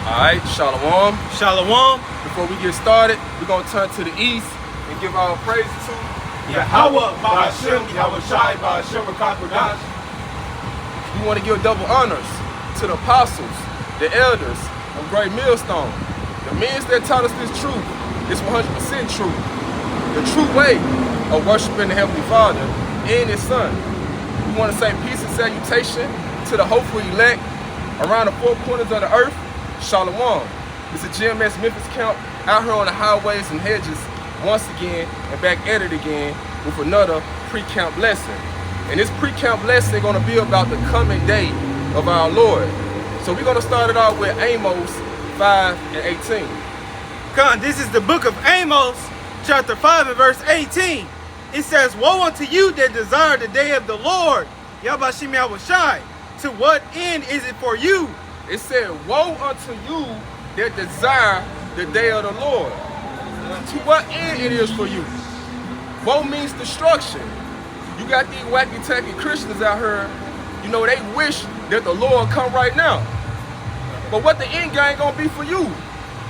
Alright, Shalom. Shalom. Before we get started, we're going to turn to the east and give our praise to Yahweh, Ba'ashem, Yahweh Shai, Ba'ashem, Rakakodash. We want to give double honors to the apostles, the elders of Great Millstone, the men that taught us this truth, this 100% truth, the true way of worshiping the Heavenly Father and His Son. We want to say peace and salutation to the hopeful elect around the four corners of the earth. Shalom. It's a GMS Memphis camp out here on the highways and hedges once again and back at it again with another pre-camp lesson. And this pre-camp lesson is going to be about the coming day of our Lord. So we're going to start it off with Amos 5 and 18. Come, this is the book of Amos, chapter 5 and verse 18. It says, "Woe unto you that desire the day of the Lord, Yahbashim Yahushai. To what end is it for you?" It said, "Woe unto you that desire the day of the Lord." To what end it is for you? Woe means destruction. You got these wacky tacky Christians out here, you know, they wish that the Lord come right now. But what the end game gonna be for you?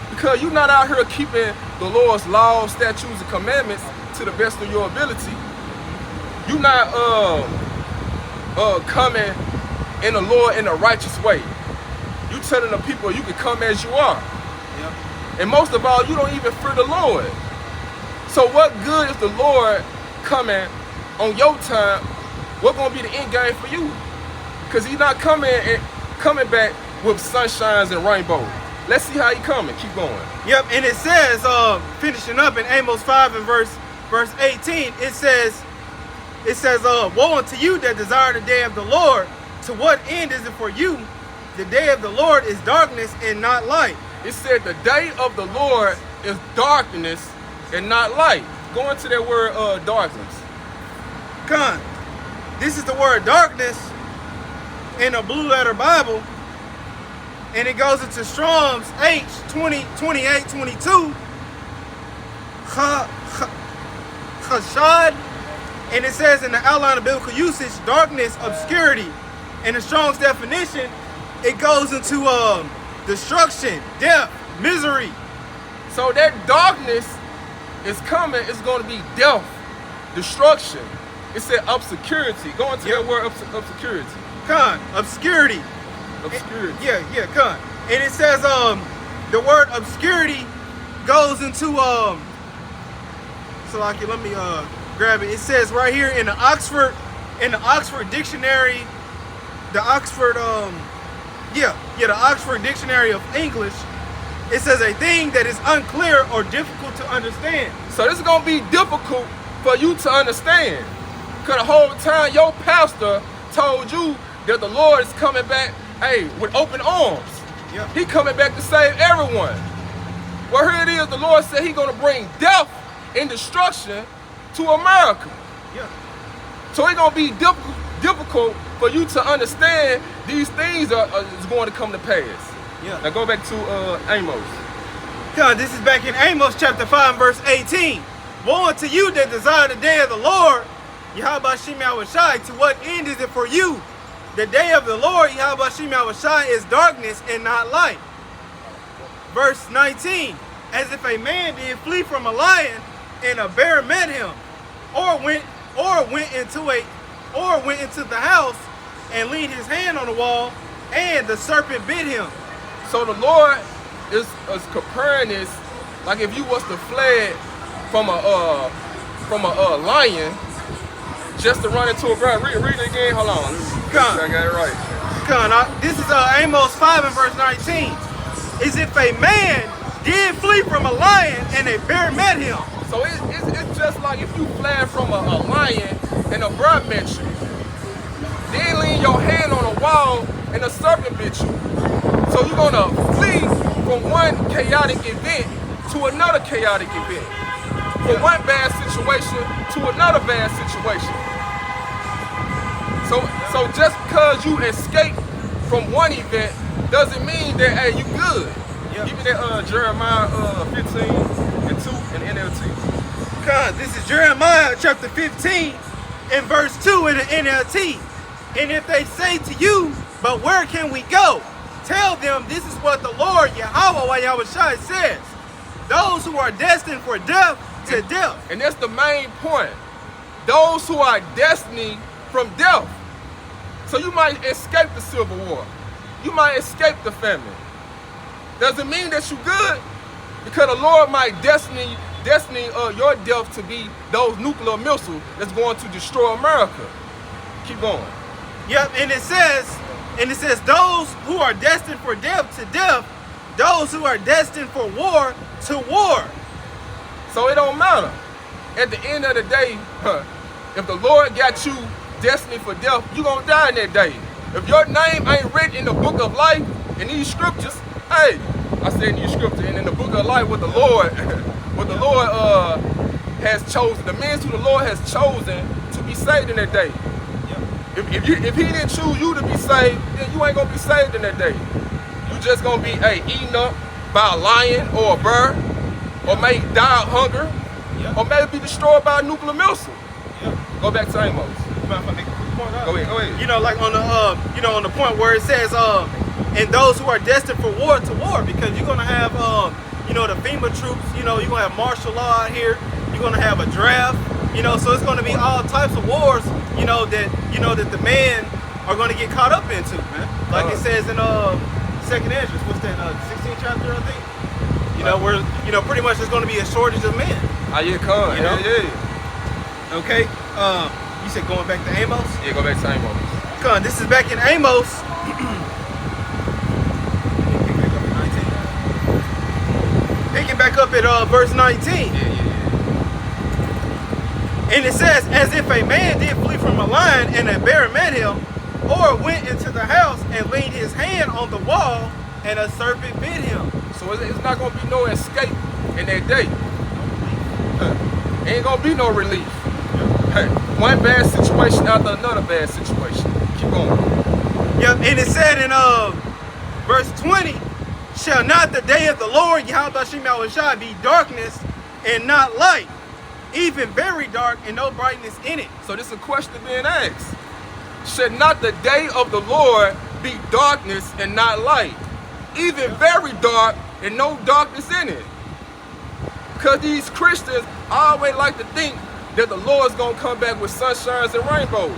Because you're not out here keeping the Lord's laws, statutes, and commandments to the best of your ability. You're not coming in the Lord in a righteous way. You telling the people you can come as you are. Yep. And most of all, you don't even fear the Lord. So what good is the Lord coming on your time? What's gonna be the end game for you? Because He's not coming back with sunshines and rainbows. Let's see how He coming. Keep going. Yep, and it says, finishing up in Amos 5 and verse 18, it says, "Woe unto you that desire the day of the Lord. To what end is it for you? The day of the Lord is darkness and not light." It said the day of the Lord is darkness and not light. Go into that word darkness. Come, this is the word darkness in a blue letter Bible, and it goes into Strong's H 2822. Chashad, and it says in the outline of biblical usage, darkness, obscurity. In the Strong's definition, it goes into destruction, death, misery. So that darkness is coming, it's going to be death, destruction. It said obscurity. Go into that word obscurity. Con, obscurity. Obscurity. Con. And it says the word obscurity goes into so like let me grab it. It says right here in the Oxford dictionary, the Oxford the Oxford Dictionary of English, it says a thing that is unclear or difficult to understand. So this is going to be difficult for you to understand. Because the whole time your pastor told you that the Lord is coming back, with open arms. Yep. He coming back to save everyone. Well, here it is. The Lord said He's going to bring death and destruction to America. Yeah. So it's going to be difficult for you to understand these things is going to come to pass. Yeah. Now go back to Amos. God, this is back in Amos chapter 5 verse 18. "Woe unto you that desire the day of the Lord, Yahbashim Yahushai. To what end is it for you? The day of the Lord, Yahbashim Yahushai, is darkness and not light." Verse 19. "As if a man did flee from a lion, and a bear met him, or went into the house and leaned his hand on the wall, and the serpent bit him." So the Lord is comparing this like if you was to fled from a lion just to run into a bear. Read it again. Hold on. I got it right. This is Amos 5 and verse 19. "As if a man did flee from a lion and a bear met him." So it's just like if you fled from a lion and a bear met you. Then lean your hand on a wall and a serpent bit you. So you're going to flee from one chaotic event to another chaotic event. From one bad situation to another bad situation. So just because you escape from one event doesn't mean that, hey, you good. Yep. Give me that Jeremiah 15 and 2 in NLT. God, this is Jeremiah chapter 15 and verse 2 in the NLT. "And if they say to you, but where can we go? Tell them this is what the Lord Yahweh says. Those who are destined for death to death. And that's the main point. Those who are destined from death. So you might escape the civil war. You might escape the famine. Doesn't mean that you're good, because the Lord might destiny your death to be those nuclear missiles that's going to destroy America. Keep going. Yep, and it says those who are destined for death to death, those who are destined for war to war. So it don't matter. At the end of the day, if the Lord got you destined for death, you're going to die in that day. If your name ain't written in the book of life, in these scriptures, hey, I said in these scriptures, and in the book of life, what the Lord has chosen, the men who the Lord has chosen to be saved in that day. If he didn't choose you to be saved, then you ain't going to be saved in that day. You just going to be eaten up by a lion or a bird, or maybe die of hunger, or maybe be destroyed by a nuclear missile. Go back to Amos. Go ahead. You know, like on the on the point where it says and those who are destined for war to war, because you're gonna have the FEMA troops, you're gonna have martial law out here, you're gonna have a draft, so it's gonna be all types of wars, that the men are gonna get caught up into, man. Like it says in Second Ezra, what's that, 16th chapter, I think? Where pretty much there's gonna be a shortage of men. Yeah, come. Yeah. Okay. You said going back to Amos? Yeah, go back to Amos. Come on, this is back in Amos. Picking back up at verse 19. And it says, as if a man did flee from a lion and a bear met him, or went into the house and laid his hand on the wall and a serpent bit him. So it's not going to be no escape in that day. Ain't going to be no relief. One bad situation after another bad situation. Keep going. Yep, and it said in verse 20, shall not the day of the Lord Yahweh be darkness and not light, even very dark and no brightness in it? So this is a question being asked. Should not the day of the Lord be darkness and not light, even very dark and no darkness in it? Because these Christians always like to think that the Lord's going to come back with sunshines and rainbows.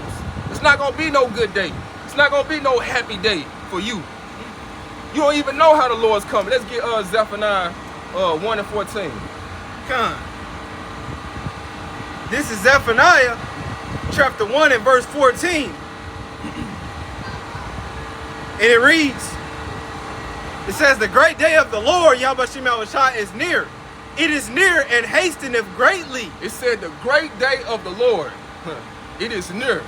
It's not going to be no good day. It's not going to be no happy day for you. You don't even know how the Lord's coming. Let's get Zephaniah 1 and 14. Come on. This is Zephaniah chapter 1 and verse 14. And it reads, it says, the great day of the Lord Yahweh is near. It is near and hasteneth greatly. It said the great day of the Lord. It is near.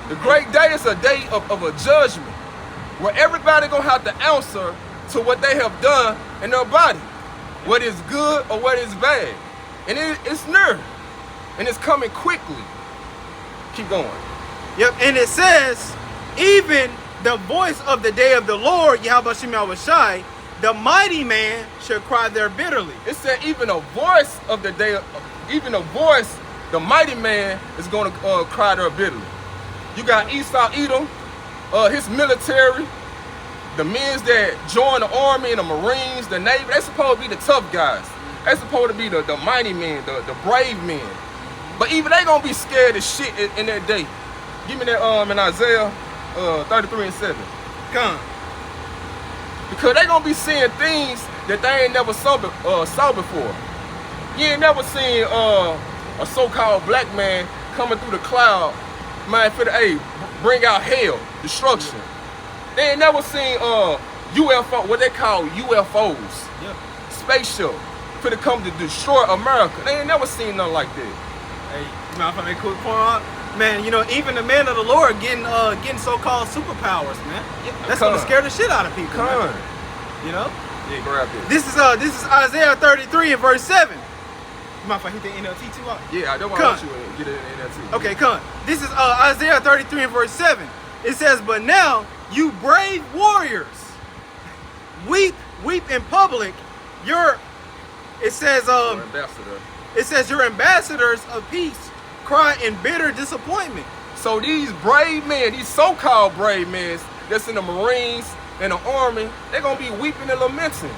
The great day is a day of a judgment where everybody gonna have to answer to what they have done in their body, what is good or what is bad. And it's near. And it's coming quickly. Keep going. Yep, and it says, even the voice of the day of the Lord Yahweh Shai, the mighty man shall cry there bitterly. It said even a voice of the day, the mighty man is going to cry there bitterly. You got Esau Edom, his military, the men that join the army and the Marines, the Navy, they supposed to be the tough guys. They supposed to be the mighty men, the brave men. But even they going to be scared as shit in that day. Give me that in Isaiah 33 and 7. Come. Because they gonna be seeing things that they ain't never saw before. You ain't never seen a so-called black man coming through the cloud, man, bring out hell, destruction. They ain't never seen UFO, what they call UFOs, spaceship, for to come to destroy America. They ain't never seen nothing like that. Hey, you know, if I make a quick point on, man, even the men of the Lord getting so-called superpowers, man. That's gonna scare the shit out of people. Man. Yeah, grab this. This is Isaiah 33 and verse 7. You mind if I hit the NLT too hard? Yeah, I don't want you to get it in NLT. Okay, come. This is Isaiah 33 and verse 7. It says, but now you brave warriors, weep in public. It says your ambassador. It says your ambassadors of peace cry in bitter disappointment. So these brave men, these so-called brave men that's in the Marines and the Army, they're gonna be weeping and lamenting.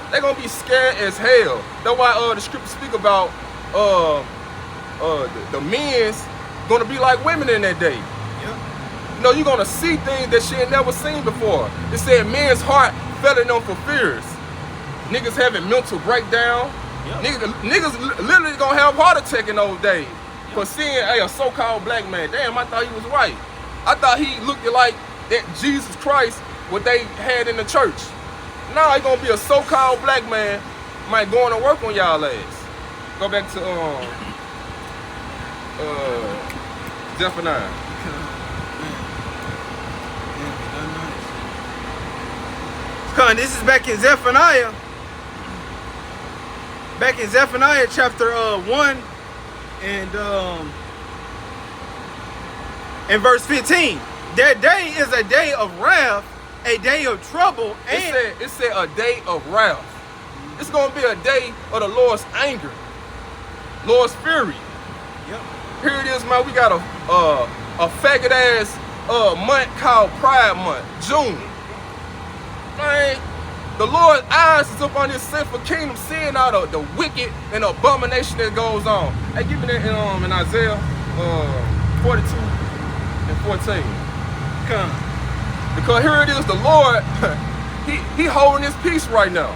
They're gonna be scared as hell. That's why the scriptures speak about the men's gonna be like women in that day. You know, you're gonna see things that she had never seen before. It said men's heart failing them for fears. Niggas having mental breakdown. Niggas literally gonna have heart attack in those days for seeing a so-called black man. Damn, I thought he was white. I thought he looked like that Jesus Christ, what they had in the church. Now he gonna be a so-called black man, might going to work on y'all ass. Go back to Zephaniah. This is back in Zephaniah. Back in Zephaniah chapter 1 and verse 15. That day is a day of wrath, a day of trouble, and it said a day of wrath. It's gonna be a day of the Lord's anger, Lord's fury. Here it is, man. We got a faggot ass month called Pride Month, June. Man, the Lord's eyes is up on this sinful kingdom, seeing all the wicked and abomination that goes on. Hey, give me that in Isaiah 42 and 14. Because here it is, the Lord, he holding his peace right now.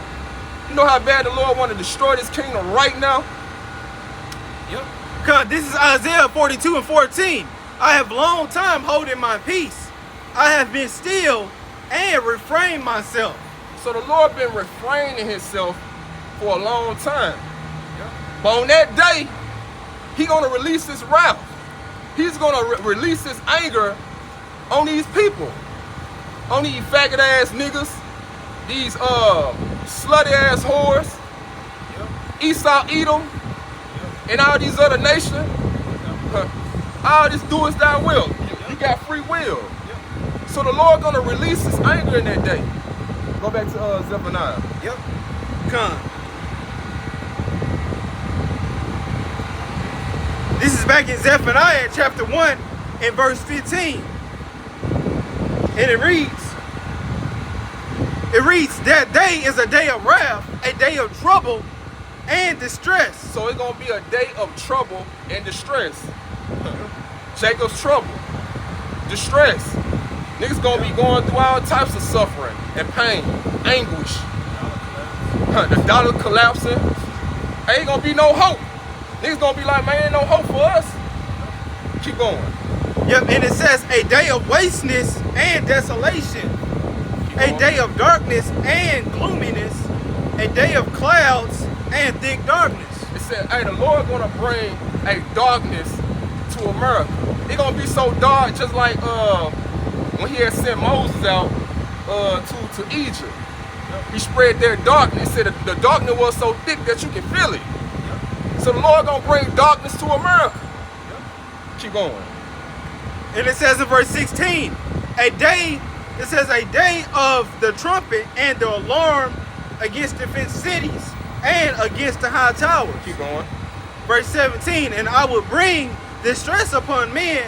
You know how bad the Lord want to destroy this kingdom right now? This is Isaiah 42 and 14. I have long time holding my peace. I have been still and refrained myself. So the Lord been refraining himself for a long time. But on that day, he gonna release his wrath. He's gonna release his anger on these people, on these faggot ass niggas, these slutty ass whores, Esau, Edom, and all these other nations. All this do is thy will. You got free will. So the Lord gonna release his anger in that day. Go back to Zephaniah. This is back in Zephaniah chapter 1 and verse 15. And it reads, that day is a day of wrath, a day of trouble and distress. So it's gonna be a day of trouble and distress. Jacob's trouble, distress. Niggas gonna be going through all types of suffering and pain, anguish. The dollar collapsing. Ain't gonna be no hope. Niggas gonna be like, man, ain't no hope for us. Keep going. And it says a day of wasteness and desolation, a day of darkness and gloominess, a day of clouds and thick darkness. It said, hey, the Lord gonna bring a darkness to America. It gonna be so dark, just like when he had sent Moses out to Egypt. He spread their darkness. Said the darkness was so thick that you can feel it. So the Lord gonna bring darkness to America. Keep going. And it says in verse 16, a day of the trumpet and the alarm against defense cities and against the high towers. Keep going. Verse 17, and I will bring distress upon men,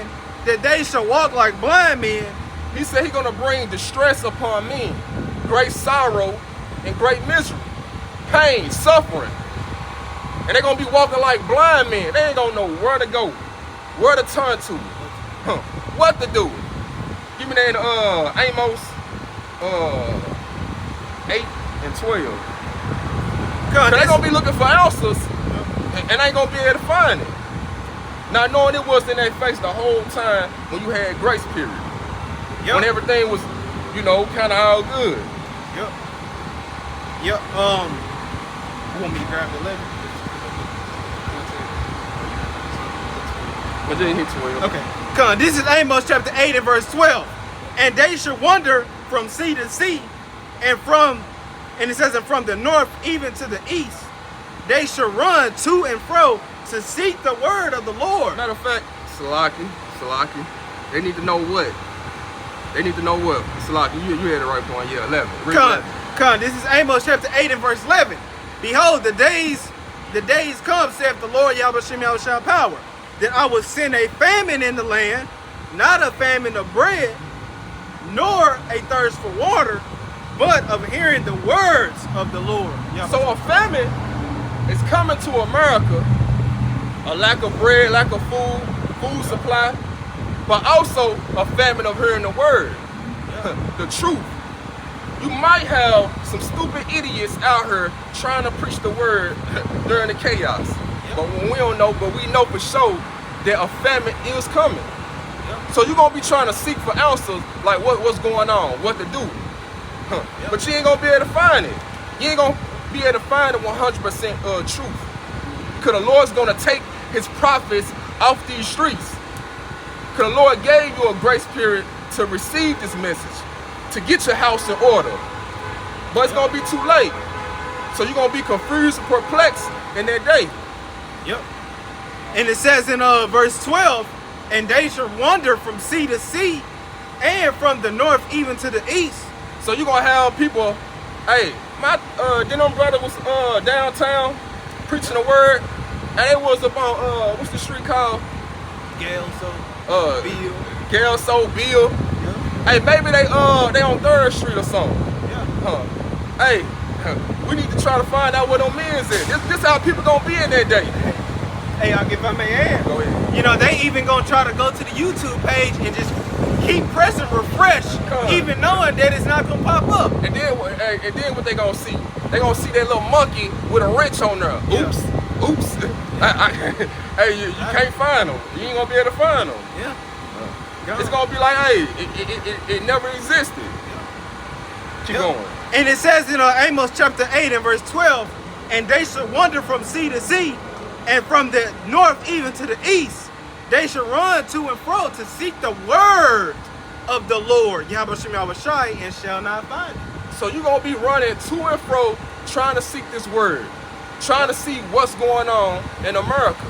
that they shall walk like blind men. He said he's gonna bring distress upon men, great sorrow and great misery, pain, suffering. And they're gonna be walking like blind men. They ain't gonna know where to go, where to turn to, what to do. Give me that Amos 8 and 12. Cause they're gonna be looking for answers and ain't gonna be able to find it. Not knowing it was in their face the whole time when you had grace period. When everything was, you know, kind of all good. You want me to grab the letter? But then hit 12. Okay. This is Amos chapter 8 and verse 12. And they shall wander from sea to sea, and it says, and from the north even to the east. They shall run to and fro to seek the word of the Lord. Matter of fact, Salaki, they need to know what? They need to know what? Salaki, you had the right point. Yeah, 11. This is Amos chapter 8 and verse 11. Behold, the days come, saith the Lord Yahweh Shem Yahushua power, that I will send a famine in the land, not a famine of bread, nor a thirst for water, but of hearing the words of the Lord. Yeah. So a famine is coming to America, a lack of bread, lack of food supply, but also a famine of hearing the word, the truth. You might have some stupid idiots out here trying to preach the word during the chaos. But when we don't know, but we know for sure that a famine is coming. So you're going to be trying to seek for answers like what's going on, what to do. But you ain't going to be able to find it. You ain't going to be able to find the 100% truth. Because the Lord's going to take his prophets off these streets. Because the Lord gave you a grace period to receive this message, to get your house in order. But it's going to be too late. So you're going to be confused and perplexed in that day. Yep. And it says in verse 12, and they shall wander from sea to sea, and from the north even to the east. So you're going to have people, hey, my them brother was downtown preaching the word, and it was about, what's the street called? Bill. Yeah. Hey, maybe they on 3rd Street or something. Yeah. Hey, we need to try to find out where them men's at. This how people gonna be in that day. Hey, if I may add, go ahead. You know, they even gonna try to go to the YouTube page and just keep pressing refresh, even knowing that it's not gonna pop up. And then what they gonna see? They gonna see that little monkey with a wrench on there. Oops. Hey, you can't find them. You ain't gonna be able to find them. Yeah. It's gonna be like, hey, it never existed. Keep going. And it says in Amos chapter 8 and verse 12, and they shall wander from sea to sea, and from the north even to the east. They shall run to and fro to seek the word of the Lord, Yahweh Shai, and shall not find it. So you're gonna be running to and fro trying to seek this word, trying to see what's going on in America.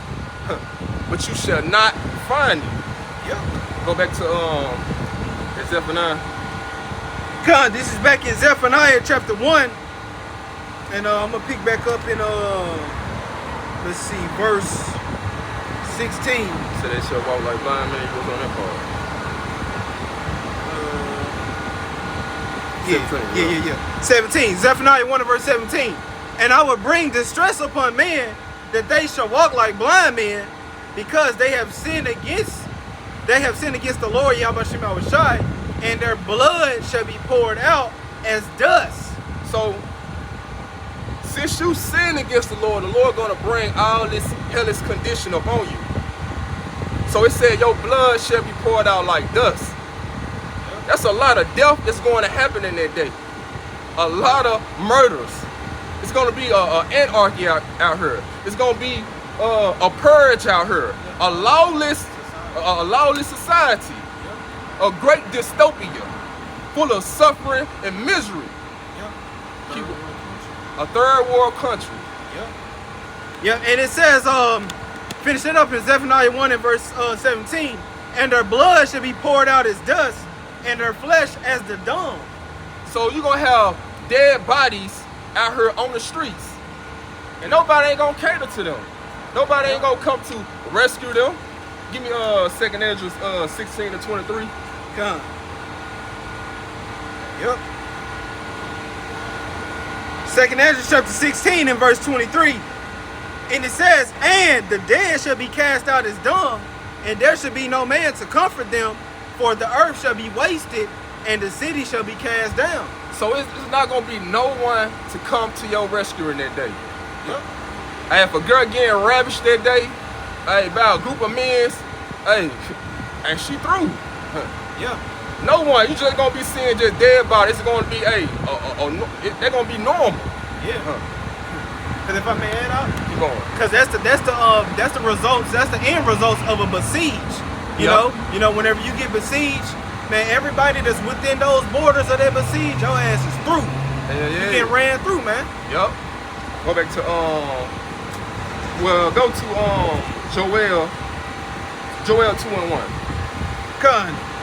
But you shall not find it. Yeah. Go back to Zephaniah. God, this is back in Zephaniah chapter 1. And I'm gonna pick back up in let's see, verse 16. So they shall walk like blind men. What's on that part? 17. Zephaniah 1 and verse 17. And I will bring distress upon men, that they shall walk like blind men, because they have sinned against the Lord Yahweh Shai, and their blood shall be poured out as dust. So since you sin against the Lord gonna bring all this hellish condition upon you. So it said your blood shall be poured out like dust. That's a lot of death that's going to happen in that day. A lot of murders. It's going to be anarchy out here. It's going to be a purge out here. A lawless society. A great dystopia. Full of suffering and misery. A third world country. Yeah, and it says, finishing up in Zephaniah 1 and verse 17, and their blood shall be poured out as dust, and their flesh as the dung. So you're going to have dead bodies out here on the streets. And nobody ain't going to cater to them. Nobody ain't going to come to rescue them. Give me 2nd Ezra 16 to 23. Come. Yep. 2nd Ezra chapter 16 and verse 23. And it says, and the dead shall be cast out as dung, and there shall be no man to comfort them, for the earth shall be wasted, and the city shall be cast down. So it's not going to be no one to come to your rescue in that day. Yep. Hey, if a girl getting ravished that day, hey, by a group of men, hey, and she through. Yeah. No one. You just going to be seeing just dead bodies. It's going to be, hey, they're going to be normal. Yeah. Because if I may add out, keep going. Because that's the results. That's the end results of a besiege. You know, whenever you get besieged, man, everybody that's within those borders of that besiege, your ass is through. You get ran through, man. Yup. Go back to go to Joel 2 and 1.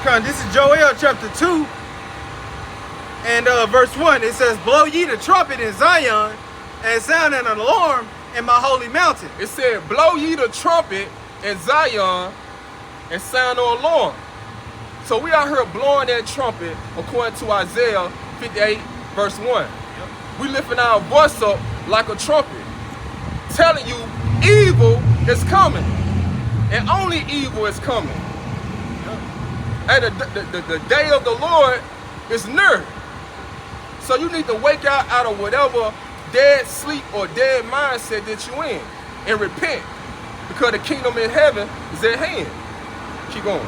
Con, this is Joel chapter 2 and verse 1. It says, blow ye the trumpet in Zion, and sound an alarm in my holy mountain. It said, blow ye the trumpet in Zion, and sound an alarm. So we out here blowing that trumpet according to Isaiah 58 verse 1. We lifting our voice up like a trumpet, telling you evil is coming, and only evil is coming. And the day of the Lord is near. So you need to wake out of whatever dead sleep or dead mindset that you in and repent, because the kingdom in heaven is at hand. Keep going.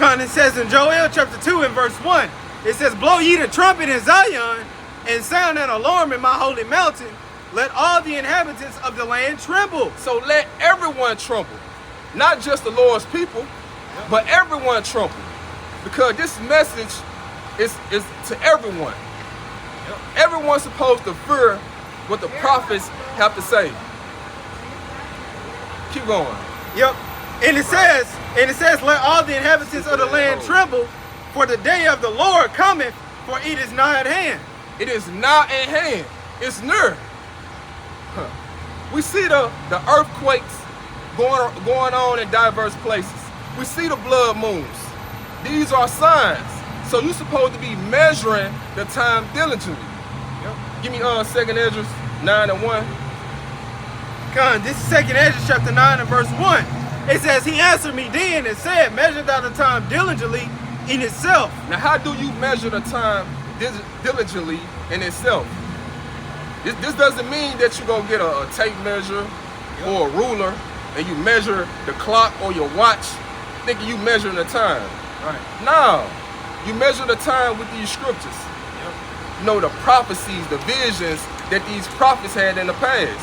It says in Joel chapter 2 and verse 1, it says, blow ye the trumpet in Zion, and sound an alarm in my holy mountain. Let all the inhabitants of the land tremble. So let everyone tremble. Not just the Lord's people, but everyone tremble. Because this message is to everyone. Everyone's supposed to fear what the prophets have to say. Keep going. Yep. And it says, let all the inhabitants of the land tremble, for the day of the Lord cometh, for it is nigh at hand. It is not at hand. It's near. We see the earthquakes going on in diverse places. We see the blood moons. These are signs. So you're supposed to be measuring the time diligently. Give me 2nd Ezra 9 and 1. This is 2nd Ezra chapter 9 and verse 1. It says, he answered me then and said, measure thou the time diligently in itself. Now how do you measure the time diligently in itself? This doesn't mean that you go get a tape measure or a ruler and you measure the clock or your watch thinking you measuring the time. Right. No, you measure the time with these scriptures. You know, the prophecies, the visions that these prophets had in the past.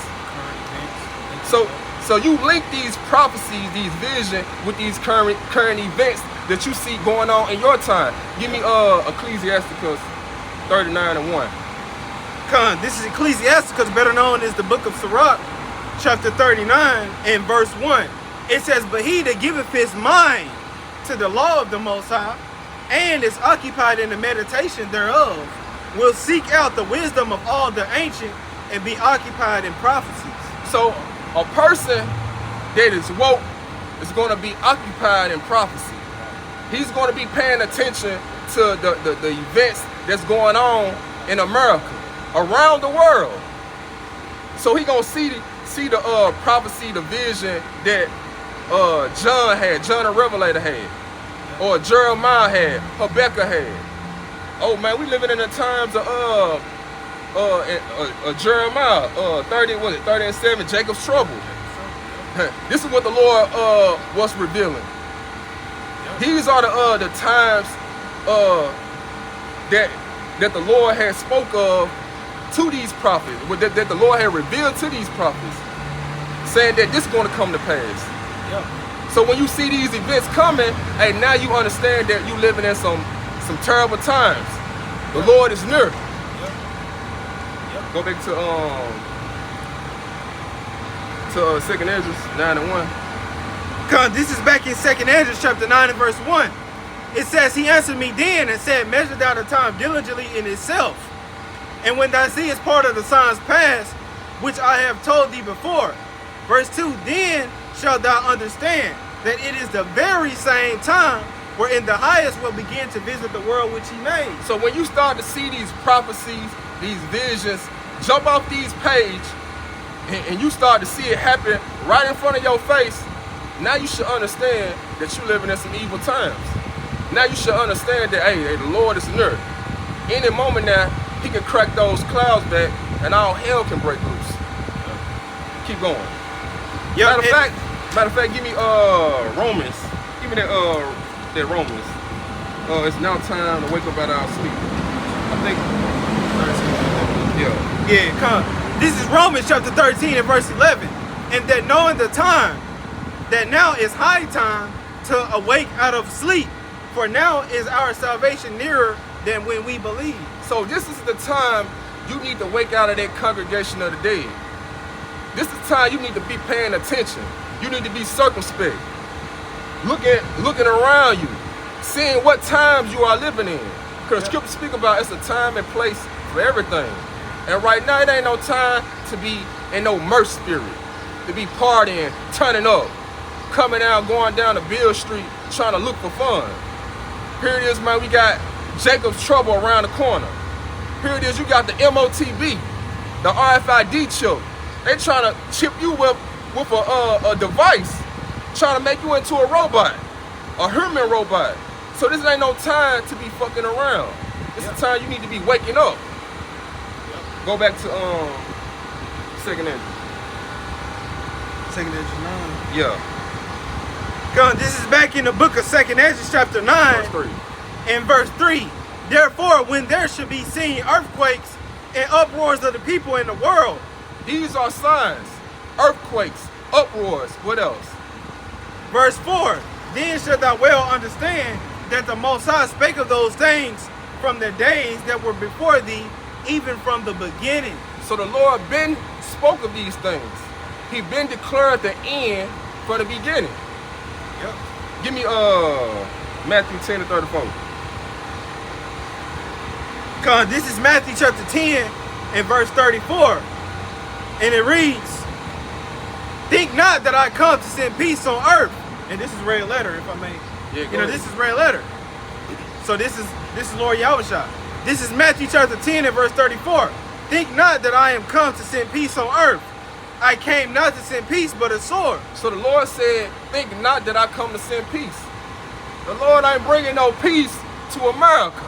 So you link these prophecies, these visions with these current events that you see going on in your time. Give me Ecclesiasticus 39 and 1. This is Ecclesiasticus, better known as the book of Sirach, chapter 39 and verse 1. It says, but he that giveth his mind to the law of the Most High, and is occupied in the meditation thereof, will seek out the wisdom of all the ancient, and be occupied in prophecies. So a person that is woke is going to be occupied in prophecy. He's going to be paying attention to the events that's going on in America, around the world. So he gonna see the prophecy, the vision that John the Revelator had, or Jeremiah had, Habakkuk had. Oh man, we living in the times of Jeremiah 30 and 7, Jacob's trouble. This is what the Lord was revealing. These are the times that the Lord had spoke of to these prophets, that the Lord had revealed to these prophets, saying that this is going to come to pass. So when you see these events coming, hey, now you understand that you living in some terrible times. The Lord is near. Go back to 2nd Ezra 9 and 1. This is back in 2nd Ezra chapter 9 and verse 1. It says, he answered me then and said, measure thou the time diligently in itself. And when thou seest part of the signs past, which I have told thee before. Verse 2, then shalt thou understand that it is the very same time wherein the highest will begin to visit the world which he made. So when you start to see these prophecies, these visions, jump off these pages, and you start to see it happen right in front of your face, now you should understand that you're living in some evil times. Now you should understand that, hey, the Lord is near. Any moment now, he can crack those clouds back and all hell can break loose. Keep going. Matter of fact, give me Romans. Give me that Romans. It's now time to wake up out of our sleep. I think. Yeah, this is Romans chapter 13 and verse 11. And that knowing the time, that now is high time to awake out of sleep. For now is our salvation nearer than when we believe. So this is the time you need to wake out of that congregation of the dead. This is the time you need to be paying attention. You need to be circumspect. Looking around you, seeing what times you are living in. Because the scripture speak about it's a time and place for everything. And right now it ain't no time to be in no mirth spirit, to be partying, turning up, coming out, going down to Bill Street, trying to look for fun. Here it is, man, we got Jacob's trouble around the corner. Here it is, you got the MOTB, the RFID chip. They trying to chip you with a device, trying to make you into a robot, a human robot. So this ain't no time to be fucking around. This is the time you need to be waking up. Go back to second Ezra. Second Ezra 9. Yeah. God, this is back in the book of Second Ezra chapter 9 Verse 3. and verse 3. Therefore, when there should be seen earthquakes and uproars of the people in the world. These are signs. Earthquakes, uproars, what else? Verse 4. Then shalt thou well understand that the Most High spake of those things from the days that were before thee, even from the beginning. So the Lord been spoke of these things. He been declared the end from the beginning. Yep. Give me Matthew 10 and 34. God, this is Matthew chapter 10 and verse 34. And it reads, think not that I come to send peace on earth. And this is red letter, if I may. Yeah, you know, this is red letter. So this is Lord Yahushua. This is Matthew chapter 10 and verse 34. Think not that I am come to send peace on earth. I came not to send peace, but a sword. So the Lord said, think not that I come to send peace. The Lord ain't bringing no peace to America.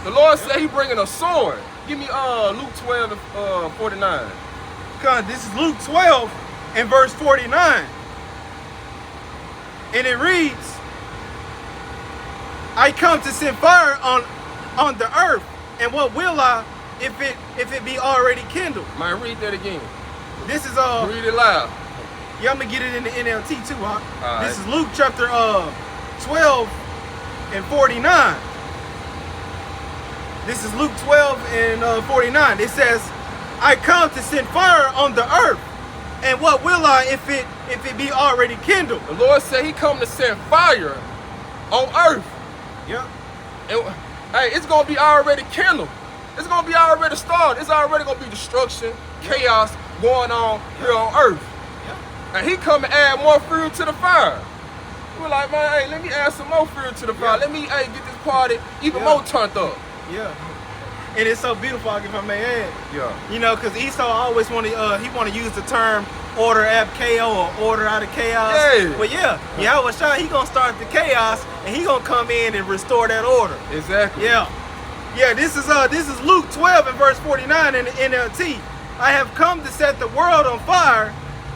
The Lord said he bringing a sword. Give me Luke 12 and 49. God, this is Luke 12 and verse 49. And it reads, I come to send fire on the earth, and what will I if it be already kindled? Man, read that again. This is read it loud. yeah, I'm gonna get it in the NLT too, huh? All This right. is Luke chapter 12 and 49. This is Luke 12 and 49. It says, I come to send fire on the earth, and what will I if it be already kindled? The Lord said he come to send fire on earth. Yeah. And hey, it's gonna be already kindled. It's gonna be already started. It's already gonna be destruction, chaos going on here on earth. Yeah. And he come and add more fuel to the fire. We're like, man, hey, let me add some more fuel to the fire. Let me get this party even more turned up. Yeah. And it's so beautiful, if I may add. Yeah. You know, because Esau always want to use the term order ab chaos or order out of chaos. Yeah. But yeah, Yahushua, he gonna start the chaos and he gonna come in and restore that order. Exactly. Yeah. Yeah, this is Luke 12 and verse 49 in the NLT. I have come to set the world on fire,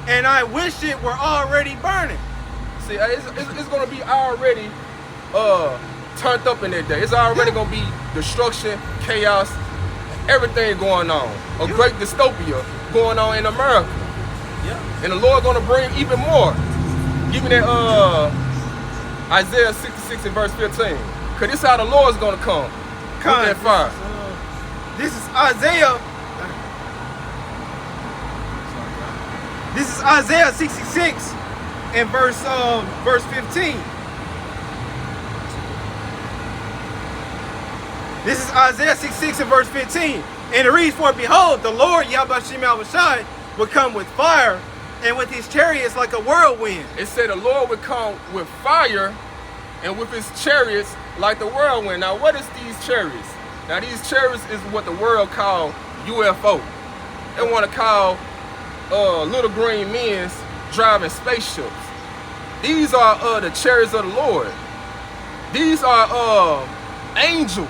and I wish it were already burning. See, it's gonna be already turned up in that day. It's already gonna be destruction, chaos, everything going on. A great dystopia going on in America. Yeah. And the Lord gonna bring even more. Give me that Isaiah 66 and verse 15. Cause this how the Lord's gonna come. With that fire. This is Isaiah. This is Isaiah 66 and verse 15. This is Isaiah 66 and verse 15. And it reads, for behold, the Lord Yahushua will come with fire, and with his chariots like a whirlwind. It said the Lord would come with fire and with his chariots like the whirlwind. Now, what is these chariots? Now, these chariots is what the world call UFO. They want to call little green men driving spaceships. These are the chariots of the Lord. These are angels.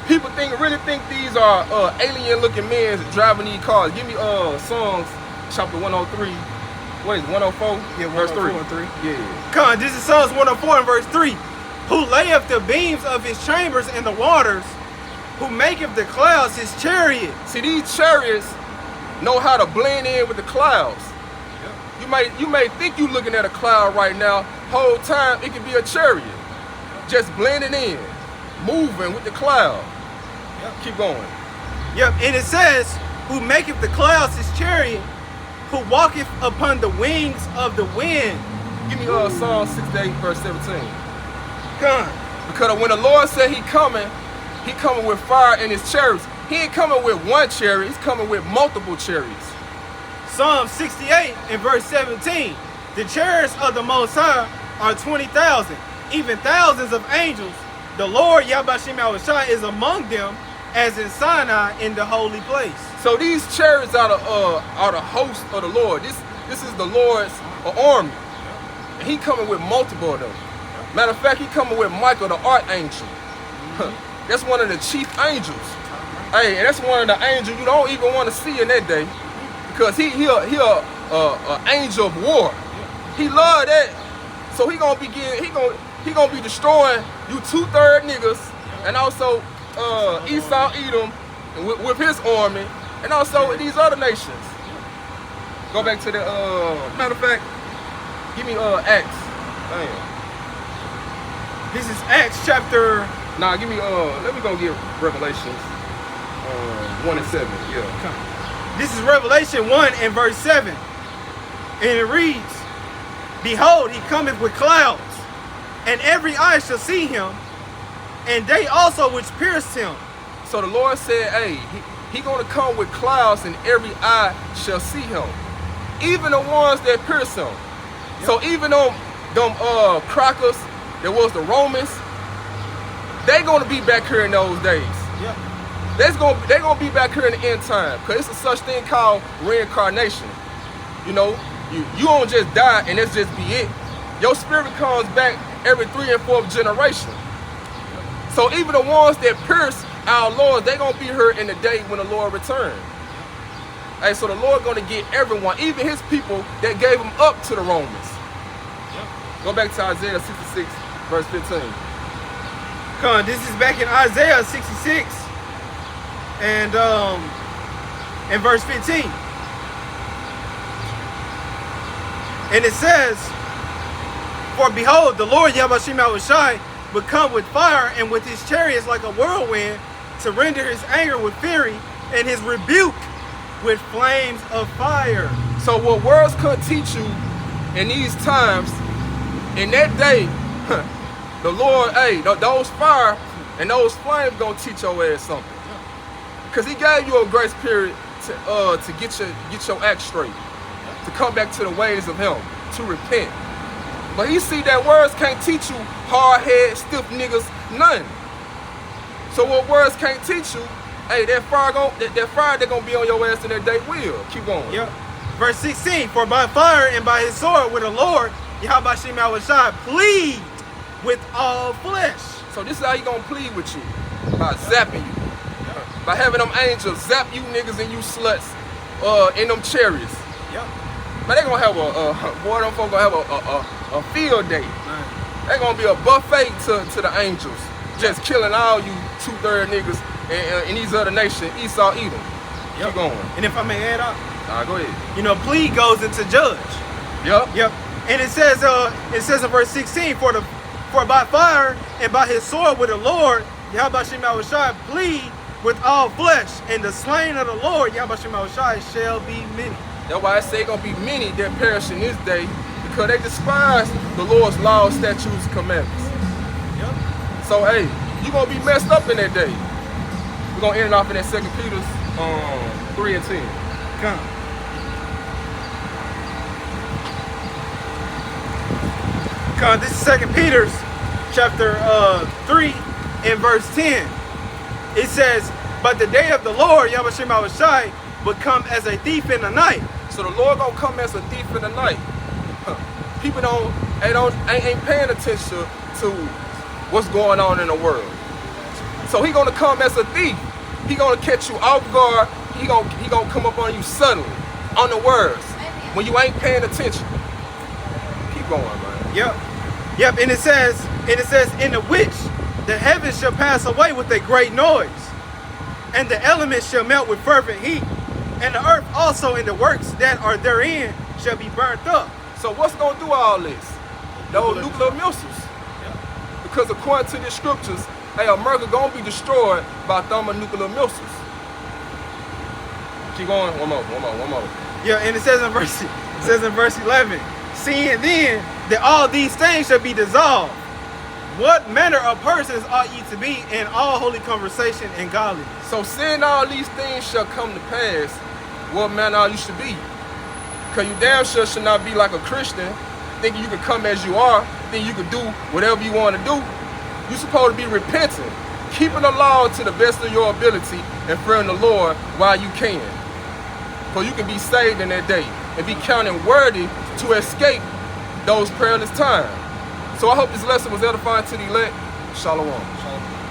People really think these are alien-looking men driving these cars. Give me Psalms chapter 103. What is it, 104? Yeah, verse 3. 103. Yeah. Come on, this is Psalms 104 and verse 3. Who layeth the beams of his chambers in the waters, who maketh the clouds his chariot. See, these chariots know how to blend in with the clouds. Yep. You may think you're looking at a cloud right now. Whole time it could be a chariot, just blending in, moving with the cloud. Yep. Keep going. Yep, and it says, who maketh the clouds his chariot, who walketh upon the wings of the wind. Give me Psalm 68 verse 17. Come. Because when the Lord said he coming with fire in his chariots. He ain't coming with one chariot, he's coming with multiple chariots. Psalm 68 and verse 17. The chariots of the Most High are 20,000. even thousands of angels, the Lord Yahbashim Yahushai is among them, as in Sinai in the holy place. So these chariots are the host of the Lord. This is the Lord's army. And he coming with multiple of them. Matter of fact, he coming with Michael the archangel. That's one of the chief angels. Hey, and that's one of the angels you don't even want to see in that day, because he a angel of war. He love that. So he gonna be destroying you 2/3 niggas, and also Esau Edom with his army, and also these other nations. Go back to the matter of fact, give me Acts. Damn. This is Acts chapter. Nah, give me let me go get Revelations 1 and 7. Yeah. This is Revelation 1 and verse 7. And it reads, "Behold, he cometh with clouds, and every eye shall see him, and they also which pierced him." So the Lord said, hey, he gonna come with clouds, and every eye shall see him, even the ones that pierce him. Yep. So even them crackers that was the Romans, they gonna be back here in those days. Yep. They gonna be back here in the end time, because it's a such thing called reincarnation. You know, you don't just die and that's just be it. Your spirit comes back every 3 and 4th generation. So even the ones that pierce our Lord, they gonna be here in the day when the Lord returns. Hey, so the Lord gonna get everyone, even his people that gave him up to the Romans. Yep. Go back to Isaiah 66, verse 15. Come on, this is back in Isaiah 66 and verse 15. And it says, "For behold, the Lord Yahbashim Yahushai will come with fire, and with his chariots like a whirlwind, to render his anger with fury, and his rebuke with flames of fire." So what words could teach you in these times, in that day, the Lord, hey, those fire and those flames gonna teach your ass something. Because he gave you a grace period to get your act straight, to come back to the ways of him, to repent. But he see that words can't teach you hard-head, stiff niggas, nothing. So what words can't teach you, hey, that fire that gonna be on your ass in that day will. Keep going. Yep. Verse 16, "For by fire and by his sword with the Lord Yahbashim Yahushai plead with all flesh." So this is how he gonna plead with you, by zapping you. By having them angels zap you niggas and you sluts in them chariots. Yep. Man, they gonna have them folk gonna have a field day. They gonna be a buffet to the angels, just killing all you 2/3 niggas in these other nations, Esau Edom. Yep. Keep going. And if I may add up, go ahead. you know, plead goes into judge. Yep. Yep. And it says in verse 16, for by fire and by his sword with the Lord Yahbashim Yahushai plead with all flesh, and the slain of the Lord Yahbashim Yahushai shall be many. That's why I say gonna be many that perish in this day, because they despise the Lord's laws, statutes, commandments. Yep. So hey, you gonna be messed up in that day. We're gonna end it off in that 2 Peter 3 and 10. Come. Come. This is 2 Peter chapter 3 and verse 10. It says, "But the day of the Lord Yahbashim Yahushai would come as a thief in the night." So the Lord gonna come as a thief in the night. People ain't paying attention to what's going on in the world. So he gonna come as a thief. He gonna catch you off guard. He gonna come up on you suddenly, unawares, when you ain't paying attention. Keep going, man. Yep. Yep. And it says, "In the which the heavens shall pass away with a great noise, and the elements shall melt with fervent heat, and the earth also and the works that are therein shall be burnt up." So what's gonna do all this? Those nuclear missiles. Yep. Because according to the scriptures, hey, America gonna be destroyed by thermonuclear missiles. Keep going. One more. Yeah, and it says in verse 11, "Seeing then that all these things shall be dissolved, what manner of persons ought ye to be in all holy conversation and godliness?" So seeing all these things shall come to pass, what manner you should be. Because you damn sure should not be like a Christian, thinking you can come as you are think you can do whatever you want to do. You're supposed to be repenting, keeping the law to the best of your ability, and fearing the Lord while you can. So you can be saved in that day and be counted worthy to escape those perilous times. So I hope this lesson was edifying to the elect. Shalom. Shalom.